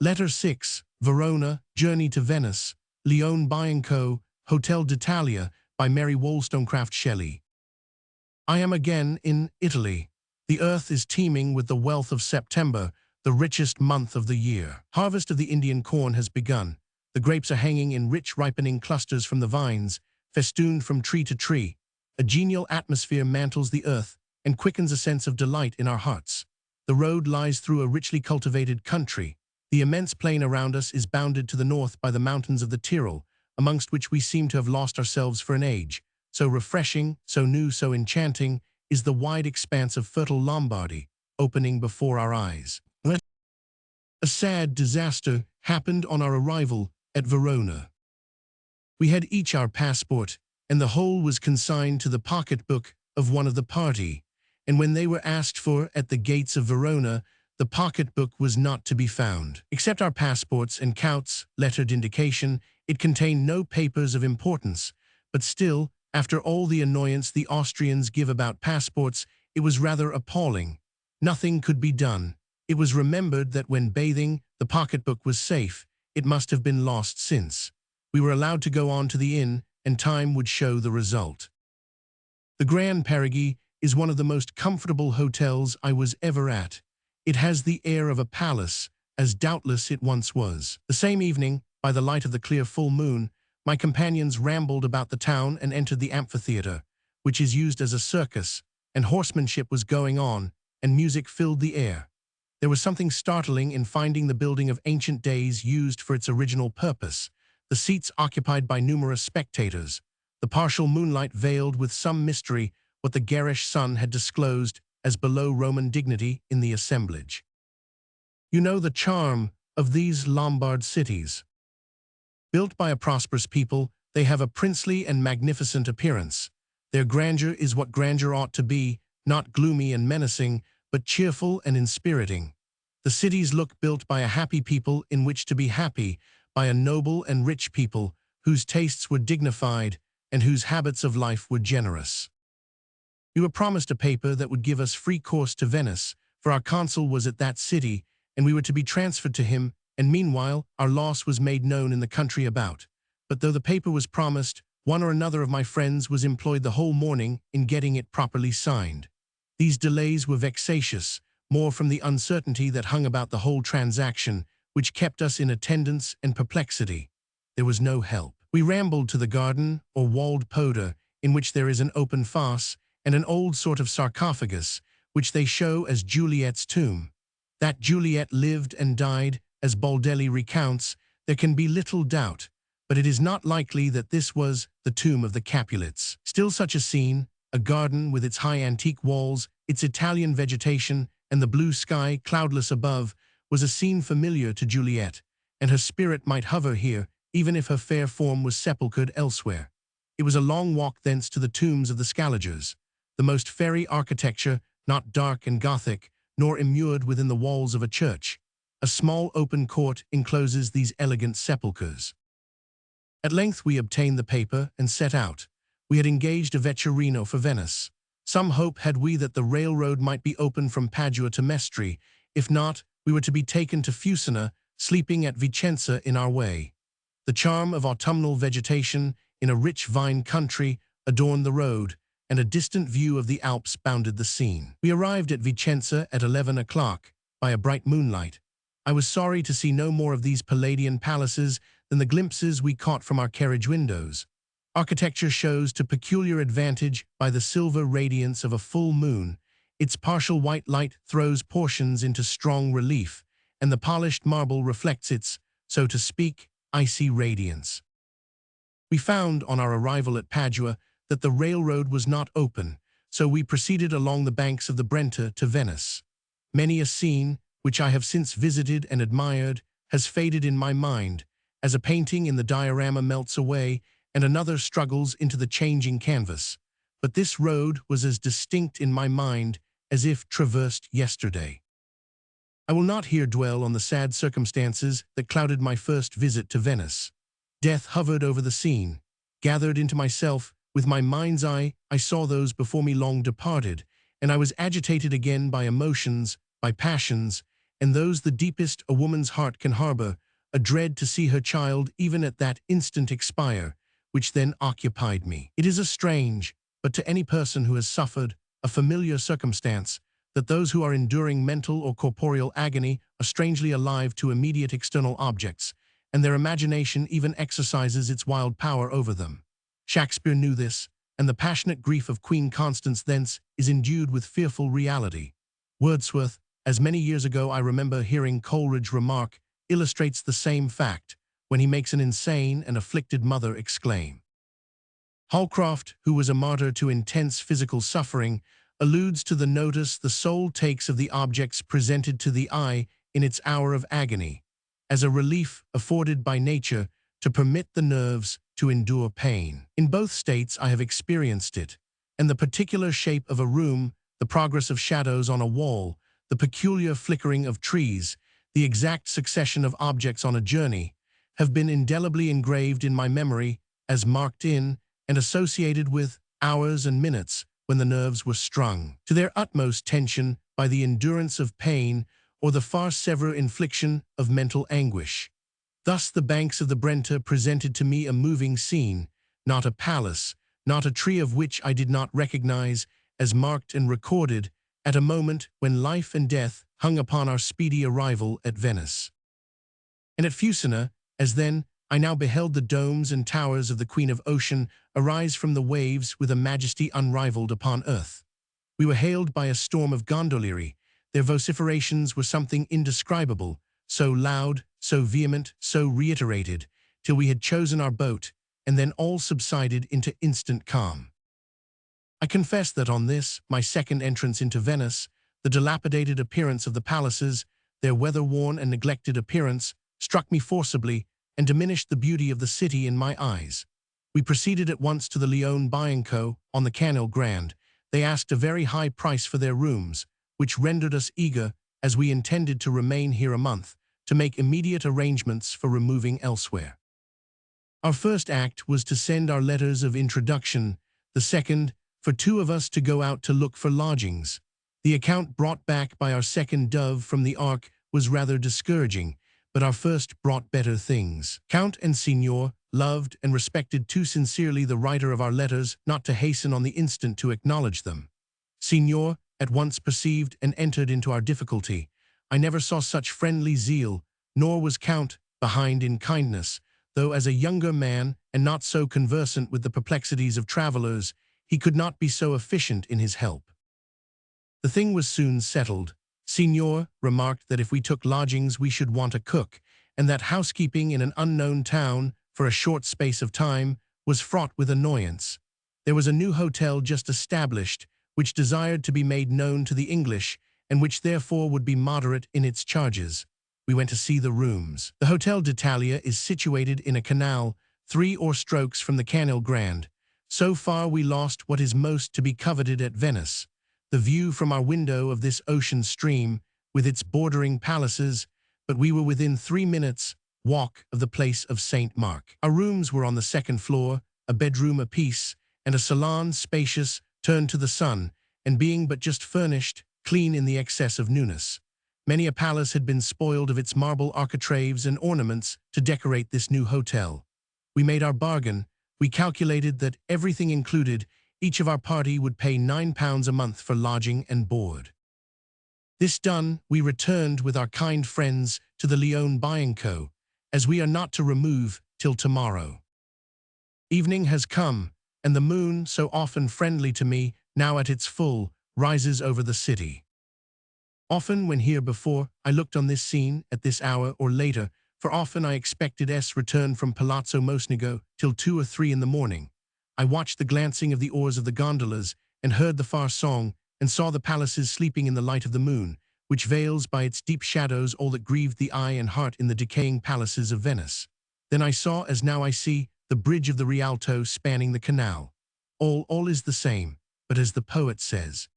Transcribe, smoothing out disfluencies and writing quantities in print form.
Letter 6, Verona, Journey to Venice, Leone Bianco, Hotel d'Italia, by Mary Wollstonecraft Shelley. I am again in Italy. The earth is teeming with the wealth of September, the richest month of the year. Harvest of the Indian corn has begun. The grapes are hanging in rich ripening clusters from the vines, festooned from tree to tree. A genial atmosphere mantles the earth and quickens a sense of delight in our hearts. The road lies through a richly cultivated country. The immense plain around us is bounded to the north by the mountains of the Tyrol, amongst which we seem to have lost ourselves for an age. So refreshing, so new, so enchanting is the wide expanse of fertile Lombardy, opening before our eyes. A sad disaster happened on our arrival at Verona. We had each our passport, and the whole was consigned to the pocketbook of one of the party, and when they were asked for at the gates of Verona, the pocketbook was not to be found. Except our passports and Count's lettered indication, it contained no papers of importance, but still, after all the annoyance the Austrians give about passports, it was rather appalling. Nothing could be done. It was remembered that when bathing, the pocketbook was safe. It must have been lost since. We were allowed to go on to the inn, and time would show the result. The Grand Perigee is one of the most comfortable hotels I was ever at. It has the air of a palace, as doubtless it once was. The same evening, by the light of the clear full moon, my companions rambled about the town and entered the amphitheater, which is used as a circus, and horsemanship was going on, and music filled the air. There was something startling in finding the building of ancient days used for its original purpose, the seats occupied by numerous spectators. The partial moonlight veiled with some mystery what the garish sun had disclosed as below Roman dignity in the assemblage. You know the charm of these Lombard cities. Built by a prosperous people, they have a princely and magnificent appearance. Their grandeur is what grandeur ought to be, not gloomy and menacing, but cheerful and inspiriting. The cities look built by a happy people in which to be happy, by a noble and rich people, whose tastes were dignified and whose habits of life were generous. We were promised a paper that would give us free course to Venice, for our consul was at that city, and we were to be transferred to him, and meanwhile our loss was made known in the country about. But though the paper was promised, one or another of my friends was employed the whole morning in getting it properly signed. These delays were vexatious, more from the uncertainty that hung about the whole transaction, which kept us in attendance and perplexity. There was no help. We rambled to the garden, or walled podere, in which there is an open fosse, and an old sort of sarcophagus, which they show as Juliet's tomb. That Juliet lived and died, as Baldelli recounts, there can be little doubt, but it is not likely that this was the tomb of the Capulets. Still such a scene, a garden with its high antique walls, its Italian vegetation, and the blue sky cloudless above, was a scene familiar to Juliet, and her spirit might hover here, even if her fair form was sepulchred elsewhere. It was a long walk thence to the tombs of the Scaliger's, the most fairy architecture, not dark and Gothic, nor immured within the walls of a church. A small open court encloses these elegant sepulchres. At length we obtained the paper and set out. We had engaged a vetturino for Venice. Some hope had we that the railroad might be open from Padua to Mestre. If not, we were to be taken to Fusina, sleeping at Vicenza in our way. The charm of autumnal vegetation in a rich vine country adorned the road, and a distant view of the Alps bounded the scene. We arrived at Vicenza at 11 o'clock, by a bright moonlight. I was sorry to see no more of these Palladian palaces than the glimpses we caught from our carriage windows. Architecture shows to peculiar advantage by the silver radiance of a full moon. Its partial white light throws portions into strong relief, and the polished marble reflects its, so to speak, icy radiance. We found, on our arrival at Padua, that the railroad was not open, so we proceeded along the banks of the Brenta to Venice. Many a scene, which I have since visited and admired, has faded in my mind, as a painting in the diorama melts away and another struggles into the changing canvas. But this road was as distinct in my mind as if traversed yesterday. I will not here dwell on the sad circumstances that clouded my first visit to Venice. Death hovered over the scene. Gathered into myself, with my mind's eye, I saw those before me long departed, and I was agitated again by emotions, by passions, and those the deepest a woman's heart can harbor, a dread to see her child even at that instant expire, which then occupied me. It is a strange, but to any person who has suffered, a familiar circumstance, that those who are enduring mental or corporeal agony are strangely alive to immediate external objects, and their imagination even exercises its wild power over them. Shakespeare knew this, and the passionate grief of Queen Constance thence is endued with fearful reality. Wordsworth, as many years ago I remember hearing Coleridge remark, illustrates the same fact when he makes an insane and afflicted mother exclaim. Holcroft, who was a martyr to intense physical suffering, alludes to the notice the soul takes of the objects presented to the eye in its hour of agony, as a relief afforded by nature to permit the nerves to endure pain. In both states I have experienced it, and the particular shape of a room, the progress of shadows on a wall, the peculiar flickering of trees, the exact succession of objects on a journey, have been indelibly engraved in my memory as marked in and associated with hours and minutes when the nerves were strung to their utmost tension by the endurance of pain or the far severer infliction of mental anguish. Thus the banks of the Brenta presented to me a moving scene, not a palace, not a tree of which I did not recognize as marked and recorded at a moment when life and death hung upon our speedy arrival at Venice. And at Fusina, as then, I now beheld the domes and towers of the Queen of Ocean arise from the waves with a majesty unrivaled upon earth. We were hailed by a storm of gondolieri. Their vociferations were something indescribable, so loud, so vehement, so reiterated, till we had chosen our boat, and then all subsided into instant calm. I confess that on this, my second entrance into Venice, the dilapidated appearance of the palaces, their weather-worn and neglected appearance, struck me forcibly and diminished the beauty of the city in my eyes. We proceeded at once to the Leone Bianco on the Canal Grand. They asked a very high price for their rooms, which rendered us eager, as we intended to remain here a month, to make immediate arrangements for removing elsewhere. Our first act was to send our letters of introduction, the second, for two of us to go out to look for lodgings. The account brought back by our second dove from the Ark was rather discouraging, but our first brought better things. Count and Signor loved and respected too sincerely the writer of our letters not to hasten on the instant to acknowledge them. Signor at once perceived and entered into our difficulty. I never saw such friendly zeal, nor was Count behind in kindness, though as a younger man and not so conversant with the perplexities of travelers, he could not be so efficient in his help. The thing was soon settled. Signor remarked that if we took lodgings we should want a cook, and that housekeeping in an unknown town for a short space of time was fraught with annoyance. There was a new hotel just established, which desired to be made known to the English, and which therefore would be moderate in its charges. We went to see the rooms. The Hotel d'Italia is situated in a canal, 3 or strokes from the Canal Grand. So far we lost what is most to be coveted at Venice, the view from our window of this ocean stream, with its bordering palaces, but we were within 3 minutes' walk of the place of St. Mark. Our rooms were on the second floor, a bedroom apiece, and a salon spacious, turned to the sun, and being but just furnished, clean in the excess of newness. Many a palace had been spoiled of its marble architraves and ornaments to decorate this new hotel. We made our bargain. We calculated that, everything included, each of our party would pay £9 a month for lodging and board. This done, we returned with our kind friends to the Leone Bianco, as we are not to remove till tomorrow. Evening has come, and the moon, so often friendly to me, now at its full, rises over the city. Often, when here before, I looked on this scene, at this hour or later, for often I expected return from Palazzo Mosnigo till 2 or 3 in the morning. I watched the glancing of the oars of the gondolas, and heard the far song, and saw the palaces sleeping in the light of the moon, which veils by its deep shadows all that grieved the eye and heart in the decaying palaces of Venice. Then I saw, as now I see, the bridge of the Rialto spanning the canal. All is the same, but as the poet says,